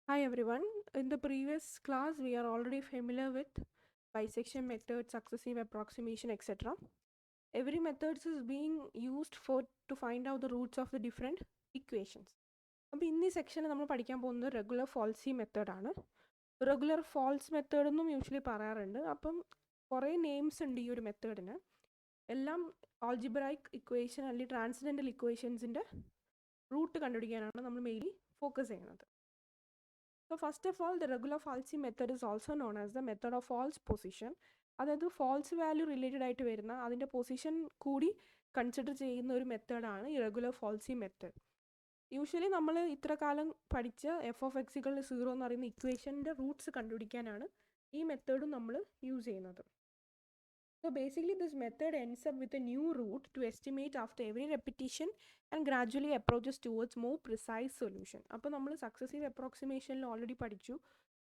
Hi everyone. In the previous class, we are already familiar with bisection method, successive approximation, etc. Every method is being used to find out the roots of the different equations. അപ്പോൾ ഇന്ന് ഈ സെക്ഷനിൽ നമ്മൾ പഠിക്കാൻ പോകുന്നത് regular ഫോൾസി മെത്തേഡാണ്. Regular false method എന്നും usually പറയാറുണ്ട്. അപ്പം കുറേ നെയിംസ് ഉണ്ട് ഈ ഒരു മെത്തേഡിന്. എല്ലാം ആൾജിബ്രൈക് ഇക്വേഷൻ അല്ലെങ്കിൽ ട്രാൻസെൻഡൻ്റൽ ഇക്വേഷൻസിൻ്റെ റൂട്ട് കണ്ടുപിടിക്കാനാണ് നമ്മൾ മെയിൻലി ഫോക്കസ് ചെയ്യുന്നത്. So first of all, the regular falsy method is also known as the method of false position. അതായത് ഫോൾസ് വാല്യൂ റിലേറ്റഡ് ആയിട്ട് വരുന്ന അതിൻ്റെ പൊസിഷൻ കൂടി കൺസിഡർ ചെയ്യുന്ന ഒരു മെത്തേഡാണ് ഈ റെഗുലർ ഫോൾസി മെത്തേഡ്. യൂഷ്വലി നമ്മൾ ഇത്ര കാലം പഠിച്ച എഫ് ഓഫ് എക്സിക്കൽ 0 എന്ന് പറയുന്ന ഇക്വേഷൻ്റെ റൂട്ട്സ് കണ്ടുപിടിക്കാനാണ് ഈ മെത്തേഡും നമ്മൾ യൂസ് ചെയ്യുന്നത്. So basically this method ends up with a new root to estimate after every repetition and gradually approaches towards more precise solution. അപ്പോൾ നമ്മൾ സക്സസീവ് അപ്രോക്സിമേഷനിൽ ഓൾറെഡി പഠിച്ചു.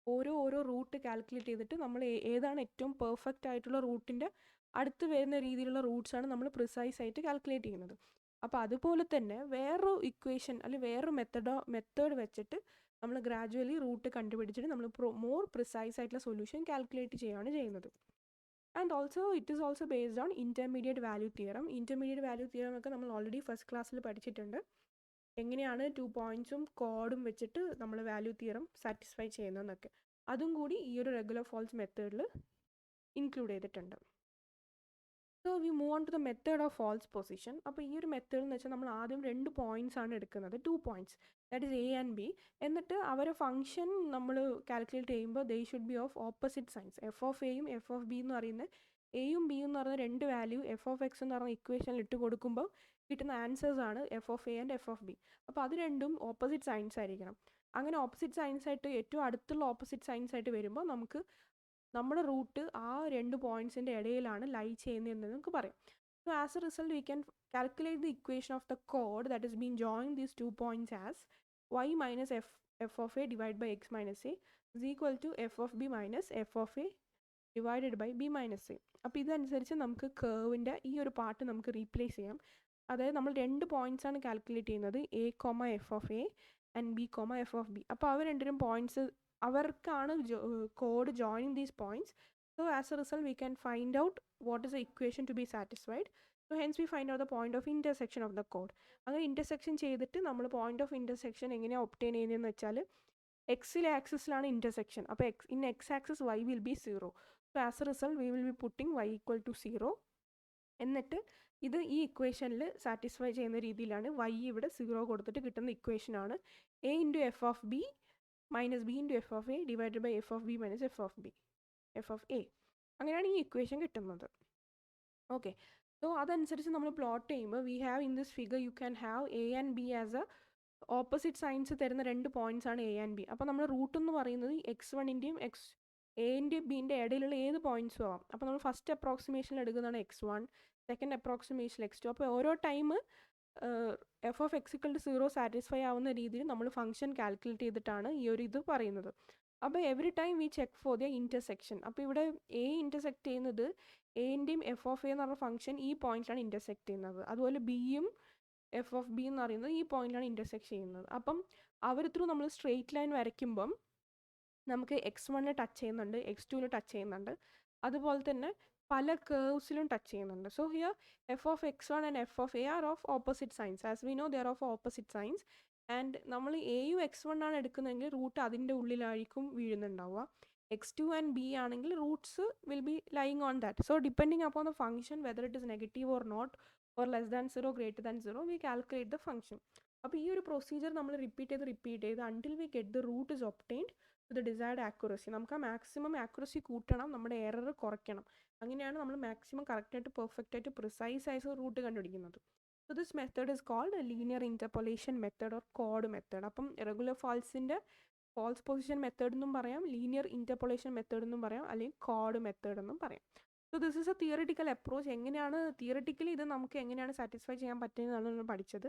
ഓരോ റൂട്ട് കാൽക്കുലേറ്റ് ചെയ്തിട്ട് നമ്മൾ ഏതാണ് ഏറ്റവും പെർഫെക്റ്റ് ആയിട്ടുള്ള റൂട്ടിൻ്റെ അടുത്ത് വരുന്ന രീതിയിലുള്ള റൂട്ട്സാണ് നമ്മൾ പ്രിസൈസ് ആയിട്ട് കാൽക്കുലേറ്റ് ചെയ്യുന്നത്. അപ്പോൾ അതുപോലെ തന്നെ വേറൊരു ഇക്വേഷൻ അല്ലെങ്കിൽ വേറൊരു മെത്തേഡ് വെച്ചിട്ട് നമ്മൾ ഗ്രാജുവലി റൂട്ട് കണ്ടുപിടിച്ചിട്ട് നമ്മൾ മോർ പ്രിസൈസ് ആയിട്ടുള്ള സൊല്യൂഷൻ കാൽക്കുലേറ്റ് ചെയ്യുകയാണ് ചെയ്യുന്നത്. And also it is also based on intermediate value theorem. Intermediate value theorem ഒക്കെ നമ്മൾ ഓൾറെഡി ഫസ്റ്റ് ക്ലാസ്സിൽ പഠിച്ചിട്ടുണ്ട്. എങ്ങനെയാണ് 2 പോയിൻറ്റ്സും കോഡും വെച്ചിട്ട് നമ്മൾ വാല്യൂ തിയറം സാറ്റിസ്ഫൈ ചെയ്യുന്നതെന്നൊക്കെ. അതും കൂടി ഈ ഒരു റെഗുലർ ഫോൾസ് മെത്തേഡിൽ ഇൻക്ലൂഡ് ചെയ്തിട്ടുണ്ട്. So we move on to the method of false position. അപ്പോൾ ഈ ഒരു മെത്തേഡ് എന്ന് വെച്ചാൽ നമ്മൾ ആദ്യം 2 പോയിൻറ്റ്സ് ആണ് എടുക്കുന്നത്, 2 points, that is a and b. എന്നിട്ട് അവരെ ഫംഗ്ഷൻ നമ്മൾ കാൽക്കുലേറ്റ് ചെയ്യുമ്പോൾ they should be of opposite signs. F of എയും എഫ് ഓഫ് ബി എന്ന് പറയുന്നത് എയും ബിയും എന്ന് പറയുന്ന 2 വാല്യൂ എഫ് ഓഫ് എക്സ് എന്ന് പറയുന്ന ഇക്വേഷനിൽ ഇട്ട് കൊടുക്കുമ്പോൾ കിട്ടുന്ന ആൻസേഴ്സ് ആണ് F of A and f of B. അപ്പോൾ അത് രണ്ടും ഓപ്പോസിറ്റ് സൈൻസ് ആയിരിക്കണം. അങ്ങനെ ഓപ്പോസിറ്റ് സൈൻസ് ആയിട്ട് ഏറ്റവും അടുത്തുള്ള ഓപ്പോസിറ്റ് സൈൻസ് ആയിട്ട് വരുമ്പോൾ നമുക്ക് നമ്മുടെ റൂട്ട് ആ 2 പോയിൻറ്റ്സിൻ്റെ ഇടയിലാണ് ലൈ ചെയ്യുന്നതെന്ന് നമുക്ക് പറയാം. So as A result we can calculate the equation of the code that is been join these 2 points as y minus f of a divided by x minus a is equal to f of b minus f of a divided by b minus a. അപ്പോൾ ഇതനുസരിച്ച് നമുക്ക് കേർവിൻ്റെ ഈ ഒരു part നമുക്ക് replace ചെയ്യാം. അതായത് നമ്മൾ 2 points ആണ് കാൽക്കുലേറ്റ് ചെയ്യുന്നത്, a, f of a and b, f of b. അപ്പോൾ അവർ രണ്ടും പോയിൻറ്റ്സ് അവർക്കാണ് code joining these points. So as A result we can find out what is the equation two B satisfied. So hence we find out the point of intersection of the code. അങ്ങനെ intersection ചെയ്തിട്ട് നമ്മൾ point of intersection എങ്ങനെയാണ് obtain ചെയ്യുന്നതെന്ന് വെച്ചാൽ എക്സിലെ ആക്സിസിലാണ് intersection. അപ്പോൾ X axis y will be 0. So as A result V will be putting y equal to 0. എന്നിട്ട് ഇത് ഈ ഇക്വേഷനിൽ സാറ്റിസ്ഫൈ ചെയ്യുന്ന രീതിയിലാണ് y ഇവിടെ 0 കൊടുത്തിട്ട് കിട്ടുന്ന ഇക്വേഷനാണ് a into f of b minus b into f of a divided by f of b minus f of a. അങ്ങനെയാണ് ഈ ഇക്വേഷൻ കിട്ടുന്നത്. ഓക്കെ, സോ അതനുസരിച്ച് നമ്മൾ പ്ലോട്ട് ചെയ്യുമ്പോൾ we have in this figure you can have a and b as a opposite signs തരുന്ന 2 points ആണ് A and B. അപ്പോൾ നമ്മൾ റൂട്ട് എന്ന് പറയുന്നത് x1ൻ്റെയും എൻ്റെയും ബിൻ്റെ ഇടയിലുള്ള ഏത് പോയിൻറ്റ്സും ആവാം. അപ്പോൾ നമ്മൾ ഫസ്റ്റ് അപ്രോക്സിമേഷനിൽ എടുക്കുന്നതാണ് x1, സെക്കൻഡ് അപ്രോക്സിമേഷൻ x2. അപ്പോൾ ഓരോ ടൈം എഫ് ഓഫ് എക്സിക്കൽ 0 സാറ്റിസ്ഫൈ ആവുന്ന രീതിയിൽ നമ്മൾ ഫംഗ്ഷൻ കാൽക്കുലേറ്റ് ചെയ്തിട്ടാണ് ഈ ഒരു ഇത് പറയുന്നത്. അപ്പോൾ every time we check for the intersection. അപ്പോൾ ഇവിടെ എ ഇൻ്റർസെക്ട് ചെയ്യുന്നത് എൻ്റെയും എഫ് ഓഫ് എ എന്ന് പറഞ്ഞ ഫംഗ്ഷൻ ഈ പോയിന്റിലാണ് ഇൻ്റർസെക്ട് ചെയ്യുന്നത്. അതുപോലെ ബിയും എഫ് ഓഫ് ബി എന്ന് പറയുന്നത് ഈ പോയിന്റിലാണ് ഇൻ്റർസെക്ട് ചെയ്യുന്നത്. അപ്പം അവർ ത്രൂ നമ്മൾ സ്ട്രെയിറ്റ് ലൈൻ വരയ്ക്കുമ്പം നമുക്ക് x1 ടച്ച് ചെയ്യുന്നുണ്ട്, x2 ടച്ച് ചെയ്യുന്നുണ്ട്, അതുപോലെ തന്നെ പല കേർവ്സിലും ടച്ച് ചെയ്യുന്നുണ്ട്. So here f of x1 and f of a are of opposite signs. As we know they are of opposite signs. And നമ്മൾ എയും x1 ആണ് എടുക്കുന്നതെങ്കിൽ റൂട്ട് അതിൻ്റെ ഉള്ളിലായിരിക്കും വീഴുന്നുണ്ടാവുക. x2 ആൻഡ് b ആണെങ്കിൽ roots will be lying on that. So depending upon the function whether it is negative or not or less than 0 greater than 0 we calculate the function. അപ്പോൾ ഈ ഒരു procedure നമ്മൾ repeat ചെയ്ത് until we get the root is obtained to the desired accuracy. നമുക്ക് ആ maximum accuracy കൂട്ടണം, നമ്മുടെ error കുറയ്ക്കണം. അങ്ങനെയാണ് നമ്മൾ മാക്സിമം കറക്റ്റായിട്ട് പെർഫെക്റ്റായിട്ട് പ്രിസൈസ് ആയിട്ട് റൂട്ട് കണ്ടുപിടിക്കുന്നത്. So this method is called linear interpolation method or കോഡ് മെത്തേഡ്. അപ്പം റെഗുലർ ഫോൾസിൻ്റെ ഫോൾസ് പൊസിഷൻ മെത്തേഡ് എന്നും പറയാം, ലീനിയർ ഇൻ്റർപോളേഷൻ മെത്തേഡ് എന്നും പറയാം, അല്ലെങ്കിൽ കോഡ് മെത്തേഡ് എന്നും പറയാം. So this is A theoretical approach. എങ്ങനെയാണ് തിയറിറ്റിക്കലി ഇത് നമുക്ക് എങ്ങനെയാണ് സാറ്റിസ്ഫൈ ചെയ്യാൻ പറ്റുന്നതാണ് നമ്മൾ പഠിച്ചത്.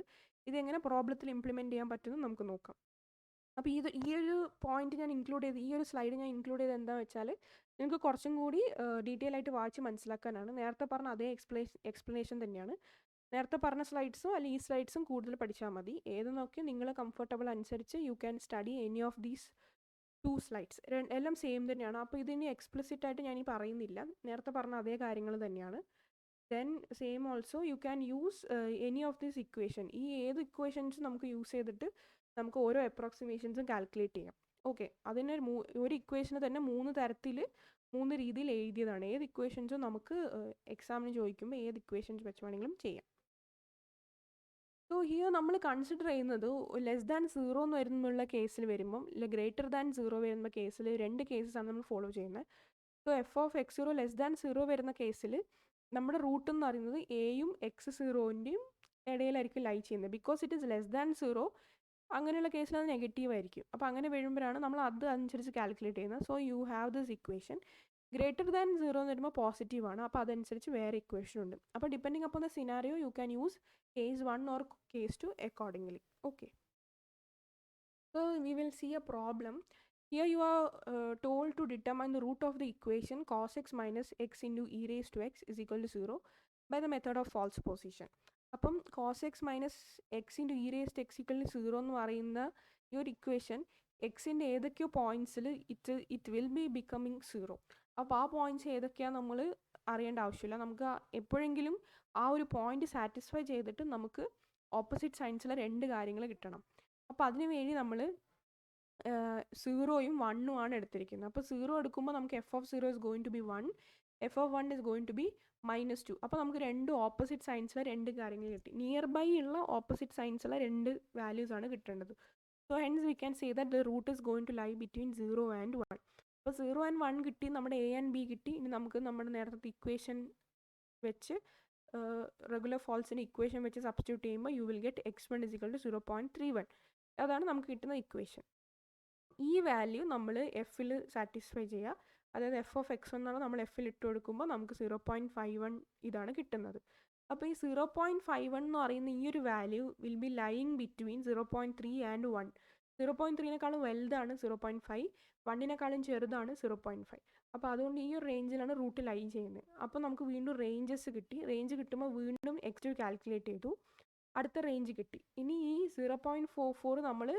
ഇതെങ്ങനെ പ്രോബ്ലത്തിൽ ഇംപ്ലിമെൻറ്റ് ചെയ്യാൻ പറ്റുമെന്ന് നമുക്ക് നോക്കാം. അപ്പോൾ ഈ ഒരു പോയിന്റ് ഞാൻ ഇൻക്ലൂഡ് ചെയ്ത്, ഈ ഒരു സ്ലൈഡ് ഞാൻ ഇൻക്ലൂഡ് ചെയ്ത് എന്താണെന്ന് വെച്ചാൽ നിങ്ങൾക്ക് കുറച്ചും കൂടി ഡീറ്റെയിൽ ആയിട്ട് വായിച്ച് മനസ്സിലാക്കാനാണ്. നേരത്തെ പറഞ്ഞ അതേ എക്സ്പ്ലനേഷൻ തന്നെയാണ്. നേരത്തെ പറഞ്ഞ സ്ലൈഡ്സും അല്ലെങ്കിൽ ഈ സ്ലൈഡ്സും കൂടുതൽ പഠിച്ചാൽ മതി. ഏത് നോക്കി നിങ്ങൾ കംഫർട്ടബിൾ അനുസരിച്ച് you can study any of these 2 slides എല്ലാം സെയിം തന്നെയാണ്. അപ്പോൾ ഇതിനി എക്സ്പ്ലിസിറ്റ് ആയിട്ട് ഞാൻ ഈ പറയുന്നില്ല, നേരത്തെ പറഞ്ഞ അതേ കാര്യങ്ങൾ തന്നെയാണ്. Then same also you can use any of this equation. ഈ ഏത് ഇക്വേഷൻസ് നമുക്ക് യൂസ് ചെയ്തിട്ട് നമുക്ക് ഓരോ അപ്രോക്സിമേഷൻസും കാൽക്കുലേറ്റ് ചെയ്യാം. ഓക്കെ, അതിന് ഒരു ഇക്വേഷന് തന്നെ 3 തരത്തിൽ 3 രീതിയിൽ എഴുതിയതാണ്. ഏത് ഇക്വേഷൻസും നമുക്ക് എക്സാമിന് ചോദിക്കുമ്പോൾ ഏത് ഇക്വേഷൻസ് വെച്ച് വേണമെങ്കിലും ചെയ്യാം. സോ ഹിയർ നമ്മൾ കൺസിഡർ ചെയ്യുന്നത് ലെസ് ദാൻ 0 എന്ന് വരുമ്പോഴുള്ള കേസിൽ വരുമ്പം ഗ്രേറ്റർ ദാൻ 0 വരുന്ന കേസിൽ 2 കേസസാണ് നമ്മൾ ഫോളോ ചെയ്യുന്നത്. സോ f(x0) ലെസ് ദാൻ 0 വരുന്ന കേസിൽ നമ്മുടെ റൂട്ട് എന്ന് പറയുന്നത് എയും x0ൻ്റെയും ഇടയിലായിരിക്കും ലൈ ചെയ്യുന്നത്. Because it is less than 0, അങ്ങനെയുള്ള കേസിൽ അത് നെഗറ്റീവ് ആയിരിക്കും. അപ്പോൾ അങ്ങനെ വരുമ്പോഴാണ് നമ്മൾ അത് അനുസരിച്ച് കാൽക്കുലേറ്റ് ചെയ്യുന്നത്. So you have this equation. Greater than 0 എന്ന് വരുമ്പോൾ പോസിറ്റീവ് ആണ്, അപ്പോൾ അതനുസരിച്ച് വേറെ ഇക്വേഷൻ ഉണ്ട്. അപ്പോൾ depending upon the scenario U can use case 1 or case 2 accordingly. Okay, so we will see a problem. Here you are told to determine the root of the equation cos x minus x into e raised to x is equal to 0 by the method of false position. അപ്പം cos x minus x into e raised to x equal to 0 എന്ന് പറയുന്ന ഈ ഒരു equation എക്സിൻ്റെ ഏതൊക്കെയോ പോയിൻറ്റ്സിൽ it will be becoming 0. അപ്പോൾ ആ points ഏതൊക്കെയാണ് നമ്മൾ അറിയേണ്ട ആവശ്യമില്ല. നമുക്ക് എപ്പോഴെങ്കിലും ആ ഒരു പോയിന്റ് സാറ്റിസ്ഫൈ ചെയ്തിട്ട് നമുക്ക് ഓപ്പോസിറ്റ് സൈൻസിലെ 2 കാര്യങ്ങൾ കിട്ടണം. അപ്പോൾ അതിനു വേണ്ടി നമ്മൾ 0യും 1ഉം ആണ് എടുത്തിരിക്കുന്നത്. അപ്പോൾ 0 എടുക്കുമ്പോൾ നമുക്ക് f(0) is going to be 1, f(1) is going to be -2. അപ്പോൾ നമുക്ക് 2 ഓപ്പോസിറ്റ് സൈൻസിലെ 2 കാര്യങ്ങൾ കിട്ടി. നിയർ ബൈ ഉള്ള ഓപ്പോസിറ്റ് സൈൻസിലെ 2 വാല്യൂസ് ആണ് കിട്ടേണ്ടത്. So hence we can say that the root is going to lie between 0 and 1. അപ്പോൾ 0 and 1 കിട്ടി, നമ്മുടെ എ ആൻഡ് ബി കിട്ടി. ഇനി നമുക്ക് നമ്മുടെ നേരത്തെ ഇക്വേഷൻ വെച്ച് റെഗുലർ ഫോൾസിൻ്റെ ഇക്വേഷൻ വെച്ച് സബ്സ്റ്റിറ്റ്യൂട്ട് ചെയ്യുമ്പോൾ U will get x1 is equal to 0.31. അതാണ് നമുക്ക് കിട്ടുന്ന ഇക്വേഷൻ. ഈ വാല്യൂ നമ്മൾ എഫിൽ സാറ്റിസ്ഫൈ ചെയ്യുക. അതായത് f(x) എന്നാണ് നമ്മൾ എഫിൽ ഇട്ട് കൊടുക്കുമ്പോൾ നമുക്ക് 0.51 ഇതാണ് കിട്ടുന്നത്. അപ്പോൾ ഈ 0.51 എന്ന് പറയുന്ന ഈ ഒരു value will be lying between 0.3 and 1. 0.3നേക്കാളും വലുതാണ് 0.5, 1നേക്കാളും ചെറുതാണ് 0.5. അപ്പോൾ അതുകൊണ്ട് ഈ ഒരു റേഞ്ചിലാണ് റൂട്ട് ലൈ ചെയ്യുന്നത്. അപ്പോൾ നമുക്ക് വീണ്ടും റേഞ്ചസ് കിട്ടി. റേഞ്ച് കിട്ടുമ്പോൾ വീണ്ടും x2 കാൽക്കുലേറ്റ് ചെയ്തു, അടുത്ത റേഞ്ച് കിട്ടി. ഇനി ഈ 0.44 നമ്മൾ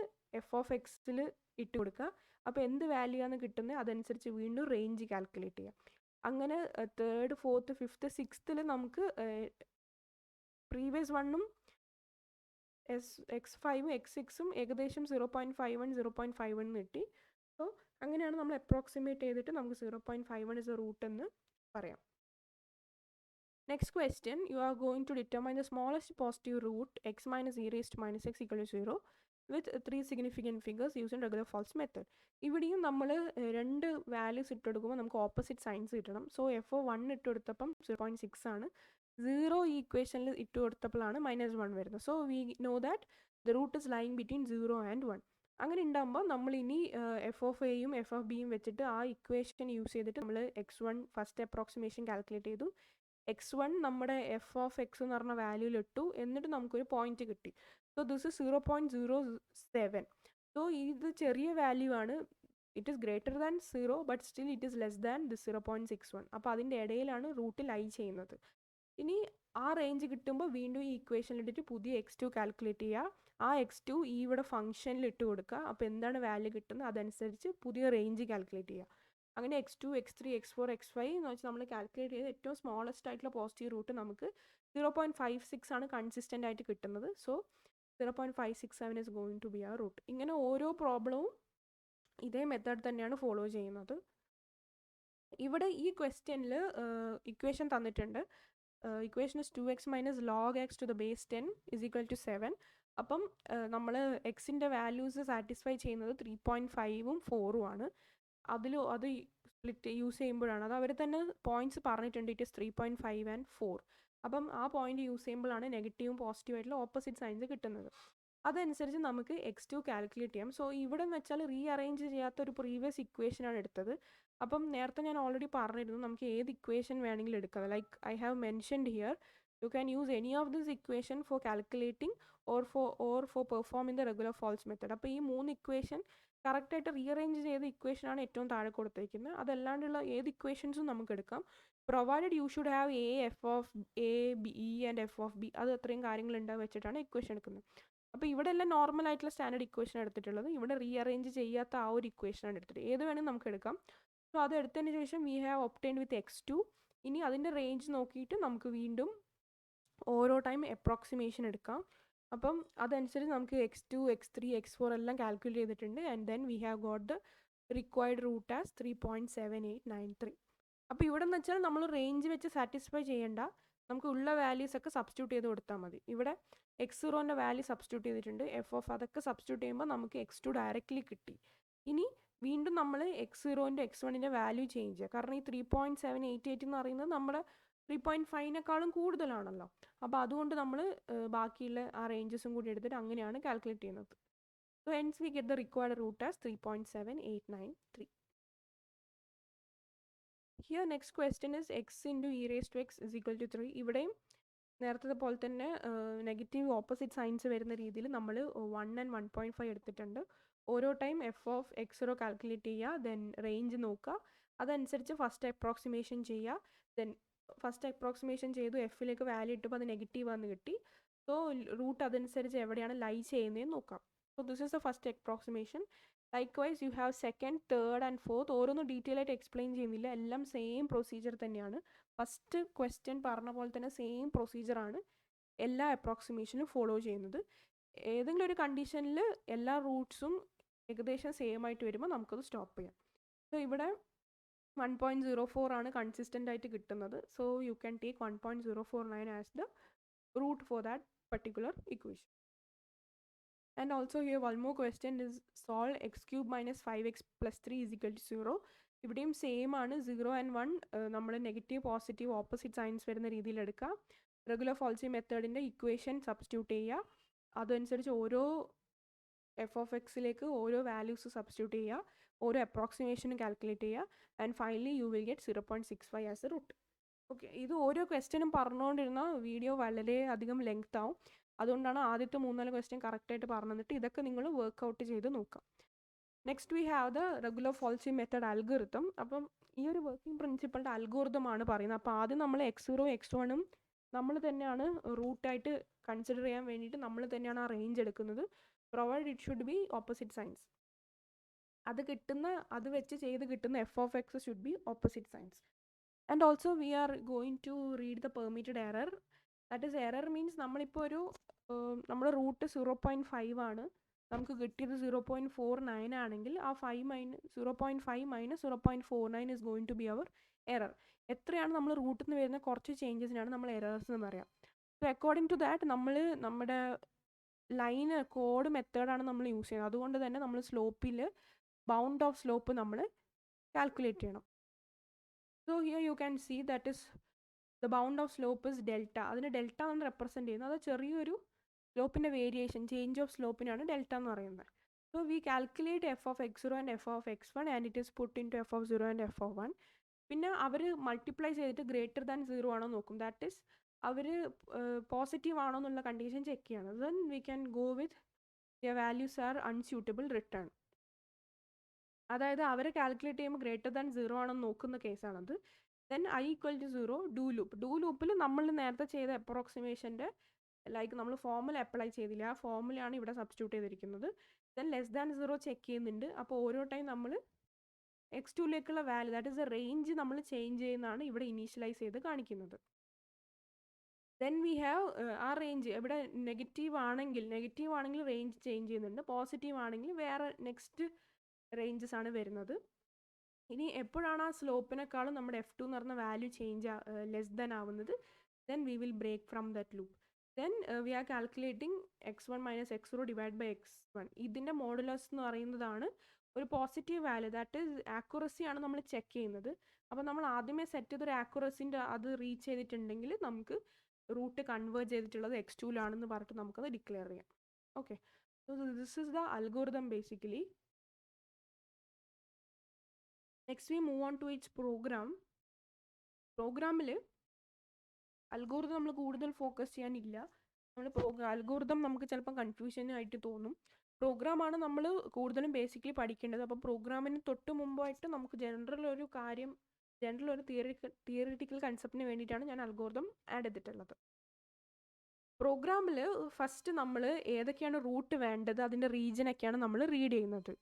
f(x)ൽ ഇട്ട് കൊടുക്കുക. അപ്പോൾ എന്ത് വാല്യൂ ആണ് കിട്ടുന്നത് അതനുസരിച്ച് വീണ്ടും റേഞ്ച് കാൽക്കുലേറ്റ് ചെയ്യാം. അങ്ങനെ 3rd, 4th, 5th, 6th നമുക്ക് പ്രീവിയസ് 1ഉം x5ഉം x6ഉം ഏകദേശം 0.51, 0.51 കിട്ടി. സോ അങ്ങനെയാണ് നമ്മൾ അപ്രോക്സിമേറ്റ് ചെയ്തിട്ട് നമുക്ക് 0.51 ഇസ് എ റൂട്ട് എന്ന് പറയാം. Next question, you are going to determine the smallest positive root x minus e raised to minus x equal to 0 with 3 significant figures using regular false method. ഇവിടെയും നമ്മൾ 2 values ഇട്ടെടുക്കുമ്പോൾ നമുക്ക് opposite signs കിട്ടണം. So f(1) ഇട്ട് കൊടുത്തപ്പം 0.6 ആണ്, 0 ഈ ഇക്വേഷനിൽ ഇട്ട് കൊടുത്തപ്പോഴാണ് -1 വരുന്നത്. So we know that the root is lying between 0 and 1. അങ്ങനെ ഉണ്ടാകുമ്പോൾ നമ്മൾ ഇനി f(a)യും f(b)യും വെച്ചിട്ട് ആ ഇക്വേഷൻ യൂസ് ചെയ്തിട്ട് നമ്മൾ x1 ഫസ്റ്റ് അപ്രോക്സിമേഷൻ കാൽക്കുലേറ്റ് ചെയ്തു. x1 നമ്മുടെ f(x) എന്ന് പറഞ്ഞ വാല്യൂയിൽ ഇട്ടു, എന്നിട്ട് നമുക്കൊരു പോയിന്റ് കിട്ടി. So this is 0.07. സോ ഇത് ചെറിയ വാല്യൂ ആണ്. It is greater than 0 but still it is less than this 0.61. അപ്പോൾ അതിൻ്റെ ഇടയിലാണ് റൂട്ട് ലൈ ചെയ്യുന്നത്. ഇനി ആ റേഞ്ച് കിട്ടുമ്പോൾ വീണ്ടും ഈ ഇക്വേഷനിലിട്ടിട്ട് പുതിയ x2 കാൽക്കുലേറ്റ് ചെയ്യുക. ആ x2 ഈ ഇവിടെ ഫംഗ്ഷനിൽ ഇട്ട് കൊടുക്കുക. അപ്പോൾ എന്താണ് വാല്യൂ കിട്ടുന്നത് അതനുസരിച്ച് പുതിയ റേഞ്ച് കാൽക്കുലേറ്റ് ചെയ്യുക. അങ്ങനെ x2, x3, x4, x5 എന്ന് വെച്ചാൽ നമ്മൾ കാൽക്കുലേറ്റ് ചെയ്ത് ഏറ്റവും സ്മോളസ്റ്റ് ആയിട്ടുള്ള പോസിറ്റീവ് റൂട്ട് നമുക്ക് 0.56 ആണ് കൺസിസ്റ്റൻ്റ് ആയിട്ട് കിട്ടുന്നത്. So 0.567 is going to be ആ റൂട്ട്. ഇങ്ങനെ ഓരോ പ്രോബ്ലവും ഇതേ മെത്തേഡ് തന്നെയാണ് ഫോളോ ചെയ്യുന്നത്. ഇവിടെ ഈ ക്വസ്റ്റ്യനിൽ ഇക്വേഷൻ തന്നിട്ടുണ്ട്. Equation is 2x minus log x to the base 10 is equal to 7. അപ്പം നമ്മൾ എക്സിൻ്റെ വാല്യൂസ് സാറ്റിസ്ഫൈ ചെയ്യുന്നത് 3.5ഉം 4ഉം ആണ്. അത് സ്പ്ലിറ്റ് യൂസ് ചെയ്യുമ്പോഴാണ്, അത് അവർ തന്നെ പോയിന്റ്സ് പറഞ്ഞിട്ടുണ്ട്, ഇറ്റ് ഇസ് 3.5 and 4. അപ്പം ആ പോയിന്റ് യൂസ് ചെയ്യുമ്പോഴാണ് നെഗറ്റീവും പോസിറ്റീവ് ആയിട്ടുള്ള ഓപ്പോസിറ്റ് സൈൻസ് കിട്ടുന്നത്. അതനുസരിച്ച് നമുക്ക് x2 കാൽക്കുലേറ്റ് ചെയ്യാം. സോ ഇവിടെ എന്ന് വെച്ചാൽ റീ അറേഞ്ച് ചെയ്യാത്ത ഒരു പ്രീവിയസ് ഇക്വേഷനാണ് എടുത്തത്. അപ്പം നേരത്തെ ഞാൻ ഓൾറെഡി പറഞ്ഞിരുന്നു നമുക്ക് ഏത് ഇക്വേഷൻ വേണമെങ്കിലും എടുക്കാം. Like I have mentioned here, you can use any of this equation for calculating or for performing the regular false method. അപ്പോൾ ഈ 3 ഇക്വേഷൻ കറക്റ്റായിട്ട് റീഅറേഞ്ച് ചെയ്ത ഇക്വേഷനാണ് ഏറ്റവും താഴെ കൊടുത്തിരിക്കുന്നത്. അതല്ലാണ്ടുള്ള ഏത് ഇക്വേഷൻസും നമുക്ക് എടുക്കാം, provided you should have f(a), b, e and f(b). അത് അത്രയും കാര്യങ്ങളുണ്ടാവും വെച്ചിട്ടാണ് ഇക്വേഷൻ എടുക്കുന്നത്. അപ്പോൾ ഇവിടെ എല്ലാം നോർമൽ ആയിട്ടുള്ള സ്റ്റാൻഡേർഡ് ഇക്വേഷൻ എടുത്തിട്ടുള്ളത്. ഇവിടെ റീഅറേഞ്ച് ചെയ്യാത്ത ആ ഒരു ഇക്വേഷനാണ് എടുത്തിട്ട്. ഏത് വേണമെങ്കിൽ നമുക്ക് എടുക്കാം. സോ അത് എടുത്തതിന് ശേഷം we have obtained with x2. ഇനി അതിൻ്റെ റേഞ്ച് നോക്കിയിട്ട് നമുക്ക് വീണ്ടും ഓരോ ടൈം അപ്രോക്സിമേഷൻ എടുക്കാം. അപ്പം അതനുസരിച്ച് നമുക്ക് x2, x3, x4 എല്ലാം കാൽക്കുലേറ്റ് ചെയ്തിട്ടുണ്ട്. And then we have got the required root as 3.7893. അപ്പോൾ ഇവിടെ എന്ന് വെച്ചാൽ നമ്മൾ റേഞ്ച് വെച്ച് സാറ്റിസ്ഫൈ ചെയ്യേണ്ട, നമുക്ക് ഉള്ള വാല്യൂസ് ഒക്കെ സബ്സ്റ്റിറ്റ്യൂട്ട് ചെയ്ത് കൊടുത്താൽ മതി. ഇവിടെ x0ൻ്റെ വാല്യൂ സബ്സ്റ്റിറ്റ്യൂട്ട് ചെയ്തിട്ടുണ്ട്, അതൊക്കെ സബ്സ്റ്റിറ്റ്യൂട്ട് ചെയ്യുമ്പോൾ നമുക്ക് x2 ഡയറക്റ്റ്ലി കിട്ടി. ഇനി വീണ്ടും നമ്മൾ x0ൻ്റെ x1ൻ്റെ വാല്യൂ ചേഞ്ച് ചെയ്യുക. കാരണം ഈ 3.788 എന്ന് പറയുന്നത് നമ്മുടെ 3.5നേക്കാളും കൂടുതലാണല്ലോ. അപ്പോൾ അതുകൊണ്ട് നമ്മൾ ബാക്കിയുള്ള ആ റേഞ്ചസും കൂടി എടുത്തിട്ട് അങ്ങനെയാണ് കാൽക്കുലേറ്റ് ചെയ്യുന്നത്. So hence we get the required root as 3.7893. Here next question is x into e raised to x is equal to 3. ഇവിടെയും നേരത്തെ പോലെ തന്നെ നെഗറ്റീവ് ഓപ്പോസിറ്റ് സൈൻസ് വരുന്ന രീതിയിൽ നമ്മൾ 1 and 1.5 എടുത്തിട്ടുണ്ട്. ഓരോ ടൈം f(x0) കാൽക്കുലേറ്റ് ചെയ്യുക, ദെൻ റേഞ്ച് നോക്കുക, അതനുസരിച്ച് ഫസ്റ്റ് അപ്രോക്സിമേഷൻ ചെയ്യുക. ദെൻ ഫസ്റ്റ് അപ്രോക്സിമേഷൻ ചെയ്തു, എഫിലേക്ക് വാല്യൂ ഇട്ടപ്പോൾ അത് നെഗറ്റീവ് ആണെന്ന് കിട്ടി. സോ റൂട്ട് അതനുസരിച്ച് എവിടെയാണ് ലൈ ചെയ്യുന്നതെന്ന് നോക്കാം. So this is the first approximation. Likewise you have second, third and fourth. ഓരോന്നും ഡീറ്റെയിൽ ആയിട്ട് എക്സ്പ്ലെയിൻ ചെയ്യുന്നില്ല, എല്ലാം സെയിം പ്രൊസീജിയർ തന്നെയാണ്. ഫസ്റ്റ് ക്വസ്റ്റ്യൻ പറഞ്ഞ പോലെ തന്നെ സെയിം പ്രൊസീജിയറാണ് എല്ലാ അപ്രോക്സിമേഷനും ഫോളോ ചെയ്യുന്നത്. ഏതെങ്കിലും ഒരു കണ്ടീഷനിൽ എല്ലാ റൂട്ട്സും ഏകദേശം സെയിം ആയിട്ട് വരുമ്പോൾ നമുക്കത് സ്റ്റോപ്പ് ചെയ്യാം. സോ ഇവിടെ 1.04 ആണ് കൺസിസ്റ്റൻ്റ് ആയിട്ട് കിട്ടുന്നത്. So you can take 1.049 as the root for that particular equation. And also here one more question is solve x cube minus 5x plus 3 is equal to 0. ഇവിടെയും same ആണ്. 0 and 1 നമ്മൾ negative positive opposite signs വരുന്ന രീതിയിൽ എടുക്കുക. Regular ഫോൾസി മെത്തേഡിൻ്റെ equation substitute ചെയ്യുക, അതനുസരിച്ച് ഓരോ f(x)ലേക്ക് ഓരോ വാല്യൂസ് സബ്സ്റ്റിറ്റ്യൂട്ട് ചെയ്യുക, ഓരോ അപ്രോക്സിമേഷനും കാൽക്കുലേറ്റ് ചെയ്യുക, and finally you will get 0.65 as a root. Okay, ഇത് ഓരോ ക്വസ്റ്റ്യനും പറഞ്ഞുകൊണ്ടിരുന്ന വീഡിയോ വളരെ അധികം ലെങ്ത് ആവും. അതുകൊണ്ടാണ് ആദ്യത്തെ 3-4 ക്വസ്റ്റ്യൻ കറക്റ്റായിട്ട് പറഞ്ഞു തന്നിട്ട് ഇതൊക്കെ നിങ്ങൾ വർക്കൗട്ട് ചെയ്ത് നോക്കാം. Next we have the regular falsi method algorithm. അപ്പം ഈ ഒരു വർക്കിംഗ് പ്രിൻസിപ്പളിൻ്റെ അൽഗോരിതമാണ് പറയുന്നത്. അപ്പോൾ ആദ്യം നമ്മൾ x0 x1 നമ്മൾ തന്നെയാണ് റൂട്ടായിട്ട് കൺസിഡർ ചെയ്യാൻ വേണ്ടിയിട്ട് നമ്മൾ തന്നെയാണ് ആ റേഞ്ച് എടുക്കുന്നത്. Provide it should be opposite signs. അത് വെച്ച് ചെയ്ത് കിട്ടുന്ന f(x) should be opposite signs. And also we are going to read the permitted error. That is error means നമ്മളിപ്പോൾ ഒരു നമ്മുടെ റൂട്ട് 0.5 ആണ്, നമുക്ക് കിട്ടിയത് 0.49 ആണെങ്കിൽ ആ 0.5 minus 0.49 is going to be our error. എത്രയാണ് നമ്മൾ റൂട്ടിൽ നിന്ന് വരുന്ന കുറച്ച് ചേഞ്ചസിനാണ് നമ്മൾ എറേഴ്സ് എന്ന് പറയാം. സോ അക്കോർഡിംഗ് ടു ദാറ്റ് നമ്മൾ നമ്മുടെ ലൈന് കോഡ് മെത്തേഡാണ് നമ്മൾ യൂസ് ചെയ്യുന്നത്. അതുകൊണ്ട് തന്നെ നമ്മൾ സ്ലോപ്പിൽ ബൗണ്ട് ഓഫ് സ്ലോപ്പ് നമ്മൾ കാൽക്കുലേറ്റ് ചെയ്യണം. So here you can see that is the bound of slope is delta. അതിന് ഡെൽറ്റ എന്ന് റെപ്രസെൻറ്റ് ചെയ്യുന്നത് അത് ചെറിയൊരു സ്ലോപ്പിൻ്റെ വേരിയേഷൻ, ചേഞ്ച് ഓഫ് സ്ലോപ്പിനാണ് ഡെൽറ്റ എന്ന് പറയുന്നത്. So we calculate f(x0) and f(x1) and it is put in to f(0) and f(1). പിന്നെ അവർ മൾട്ടിപ്ലൈ ചെയ്തിട്ട് ഗ്രേറ്റർ ദാൻ 0 ആണോ നോക്കും. ദാറ്റ് ഈസ് അവർ പോസിറ്റീവ് ആണോ എന്നുള്ള കണ്ടീഷൻ ചെക്ക് ചെയ്യണം. Then we can go with the values are unsuitable return. അതായത് അവർ കാൽക്കുലേറ്റ് ചെയ്യുമ്പോൾ ഗ്രേറ്റർ ദാൻ 0 ആണെന്ന് നോക്കുന്ന കേസാണത്. Then i = 0 do loop. Do ലൂപ്പിൽ നമ്മൾ നേരത്തെ ചെയ്ത അപ്രോക്സിമേഷൻ്റെ ലൈക്ക് നമ്മൾ ഫോർമുല അപ്ലൈ ചെയ്തില്ല, ആ ഫോർമുലയാണ് ഇവിടെ സബ്സ്റ്റിറ്റ്യൂട്ട് ചെയ്തിരിക്കുന്നത്. ദെൻ ലെസ് ദാൻ 0 ചെക്ക് ചെയ്യുന്നുണ്ട്. അപ്പോൾ ഓരോ ടൈം നമ്മൾ x2ലേക്കുള്ള value that is a range നമ്മൾ ചേഞ്ച് ചെയ്യുന്നതാണ് ഇവിടെ ഇനീഷ്യലൈസ് ചെയ്ത് കാണിക്കുന്നത്. ദെൻ വി ഹാവ് ആ റേഞ്ച് ഇവിടെ നെഗറ്റീവ് ആണെങ്കിൽ റേഞ്ച് ചേഞ്ച് ചെയ്യുന്നുണ്ട്, പോസിറ്റീവ് ആണെങ്കിൽ വേറെ നെക്സ്റ്റ് റേഞ്ചസ് ആണ് വരുന്നത്. ഇനി എപ്പോഴാണ് ആ സ്ലോപ്പിനേക്കാളും നമ്മുടെ f2 എന്ന് പറഞ്ഞ വാല്യൂ ചേഞ്ച് ലെസ് ദാൻ ആവുന്നത്, then we will break from that loop. Then we are calculating x1 minus x0 divide by x1. ഇതിൻ്റെ മോഡുലസ് എന്ന് പറയുന്നതാണ് ഒരു positive value, that is accuracy ആണ് നമ്മൾ ചെക്ക് ചെയ്യുന്നത്. അപ്പോൾ നമ്മൾ ആദ്യമേ സെറ്റ് ചെയ്തൊരു ആക്യുറസിൻ്റെ അത് റീച്ച് ചെയ്തിട്ടുണ്ടെങ്കിൽ നമുക്ക് റൂട്ട് കൺവേർട്ട് ചെയ്തിട്ടുള്ളത് x2ലാണെന്ന് പറഞ്ഞിട്ട് നമുക്കത് ഡിക്ലെയർ ചെയ്യാം. Okay, so this is the algorithm basically. Next we move on to its program. പ്രോഗ്രാമിൽ അൽഗോരിതം നമ്മൾ കൂടുതൽ ഫോക്കസ് ചെയ്യാനില്ല. നമ്മൾ അൽഗോരിതം നമുക്ക് ചിലപ്പോൾ കൺഫ്യൂഷനായിട്ട് തോന്നും. പ്രോഗ്രാമാണ് നമ്മൾ കൂടുതലും ബേസിക്കലി പഠിക്കേണ്ടത്. അപ്പോൾ പ്രോഗ്രാമിന് തൊട്ട് മുമ്പായിട്ട് നമുക്ക് ജനറൽ ഒരു തിയറിറ്റിക്കൽ കൺസെപ്റ്റിന് വേണ്ടിയിട്ടാണ് ഞാൻ അൽഗോരിതം ആഡ് ചെയ്തിട്ടുള്ളത്. പ്രോഗ്രാമിൽ ഫസ്റ്റ് നമ്മൾ ഏതൊക്കെയാണ് റൂട്ട് വേണ്ടത് അതിൻ്റെ റീജിയനൊക്കെയാണ് നമ്മൾ റീഡ് ചെയ്യുന്നത്.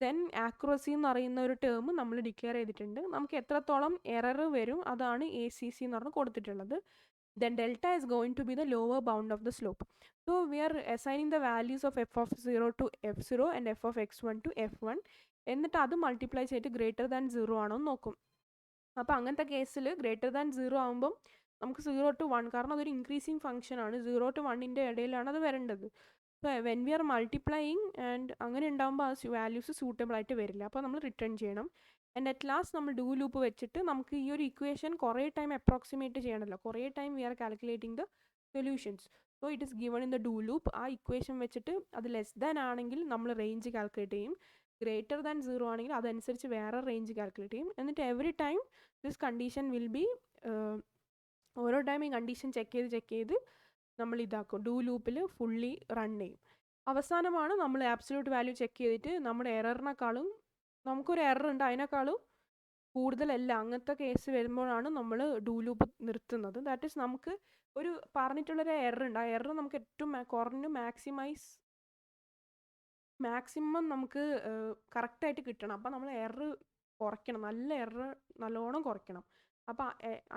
ദെൻ ആക്യുറസി എന്ന് പറയുന്ന ഒരു ടേം നമ്മൾ ഡിക്ലെയർ ചെയ്തിട്ടുണ്ട്. നമുക്ക് എത്രത്തോളം എറർ വരും അതാണ് ACC എന്ന് പറഞ്ഞ് കൊടുത്തിട്ടുള്ളത്. Then delta is going to be the lower bound of the slope. So we are assigning the values of f of 0 to f0 and f of x1 to f1. എന്നിട്ട് അത് multiply ചെയ്തിട്ട് greater than 0 ആണോ എന്ന് നോക്കും. അപ്പോൾ അങ്ങനത്തെ കേസിൽ greater than 0 ആകുമ്പം നമുക്ക് 0 to 1, കാരണം അതൊരു ഇൻക്രീസിങ് ഫംഗ്ഷൻ ആണ്, 0 to 1 ഇടയിലാണ് അത് വരേണ്ടത്. So when we are multiplying and അങ്ങനെ ഉണ്ടാകുമ്പോൾ ആ വാല്യൂസ് സൂട്ടബിൾ ആയിട്ട് വരില്ല, അപ്പോൾ നമ്മൾ റിട്ടേൺ ചെയ്യണം. ആൻഡ് അറ്റ് ലാസ്റ്റ് നമ്മൾ ഡു ലൂപ്പ് വെച്ചിട്ട് നമുക്ക് ഈ ഒരു ഇക്വേഷൻ കുറേ ടൈം അപ്രോക്സിമേറ്റ് ചെയ്യണമല്ലോ, കുറേ time we are calculating the solutions. So it is given in the do loop. ആ ഇക്വേഷൻ വെച്ചിട്ട് അത് ലെസ് ദാൻ ആണെങ്കിൽ നമ്മൾ റേഞ്ച് കാൽക്കുലേറ്റ് ചെയ്യും, ഗ്രേറ്റർ ദാൻ 0 ആണെങ്കിൽ അതനുസരിച്ച് വേറെ റേഞ്ച് കാൽക്കുലേറ്റ് ചെയ്യും. എന്നിട്ട് every time this condition will be, ഓരോ ടൈം ഈ കണ്ടീഷൻ ചെക്ക് ചെയ്ത് നമ്മൾ ഇതാക്കും, ഡു ലൂപ്പിൽ ഫുള്ളി റൺ ചെയ്യും. അവസാനമാണ് നമ്മൾ ആബ്സല്യൂട്ട് വാല്യൂ ചെക്ക് ചെയ്തിട്ട് നമ്മുടെ എററിനേക്കാളും, നമുക്കൊരു എറർ ഉണ്ട് അതിനേക്കാളും കൂടുതലല്ല, അങ്ങനത്തെ കേസ് വരുമ്പോഴാണ് നമ്മൾ ഡു ലൂപ്പ് നിർത്തുന്നത്. ദാറ്റ് ഈസ് നമുക്ക് ഒരു പറഞ്ഞിട്ടുള്ളൊരു എറർ ഉണ്ട്, ആ എറർ നമുക്ക് ഏറ്റവും കുറഞ്ഞ് മാക്സിമം നമുക്ക് കറക്റ്റായിട്ട് കിട്ടണം. അപ്പം നമ്മൾ എറർ കുറയ്ക്കണം, നല്ല എറർ നല്ലോണം കുറയ്ക്കണം. അപ്പോൾ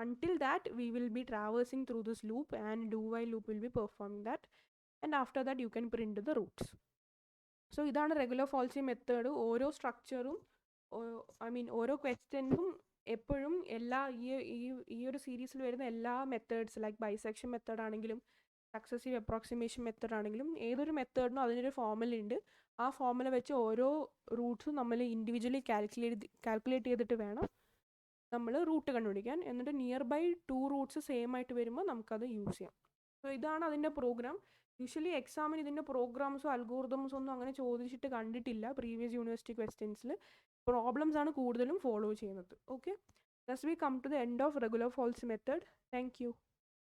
until that we will be traversing through this loop and do while loop will be performing that, and after that you can print the roots. So ഇതാണ് റെഗുലർ ഫോൾസി മെത്തേഡ്. ഓരോ സ്ട്രക്ചറും ഓരോ ക്വസ്റ്റ്യനും എപ്പോഴും എല്ലാ ഈ ഒരു സീരീസിൽ വരുന്ന എല്ലാ മെത്തേഡ്സ് ലൈക്ക് ബൈസെക്ഷൻ മെത്തേഡ് ആണെങ്കിലും സക്സസീവ് അപ്രോക്സിമേഷൻ മെത്തേഡ് ആണെങ്കിലും ഏതൊരു മെത്തേഡിനും അതിനൊരു ഫോർമുല ഉണ്ട്. ആ ഫോർമുല വെച്ച് ഓരോ റൂട്ട്സും നമ്മൾ ഇൻഡിവിജ്വലി കാൽക്കുലേറ്റ് ചെയ്തിട്ട് വേണം നമ്മൾ റൂട്ട് കണ്ടുപിടിക്കാൻ. എന്നിട്ട് നിയർ ബൈ 2 റൂട്ട്സ് സെയിം ആയിട്ട് വരുമ്പോൾ നമുക്കത് യൂസ് ചെയ്യാം. സോ ഇതാണ് അതിൻ്റെ പ്രോഗ്രാം. യൂഷ്വലി എക്സാമിന് ഇതിൻ്റെ പ്രോഗ്രാംസോ അൽഗോറിതംസോ ഒന്നും അങ്ങനെ ചോദിച്ചിട്ട് കണ്ടിട്ടില്ല. പ്രീവിയസ് യൂണിവേഴ്സിറ്റി ക്വസ്റ്റ്യൻസിൽ പ്രോബ്ലംസ് ആണ് കൂടുതലും ഫോളോ ചെയ്യുന്നത്. Okay, thus we come to the end of regular false method. Thank you.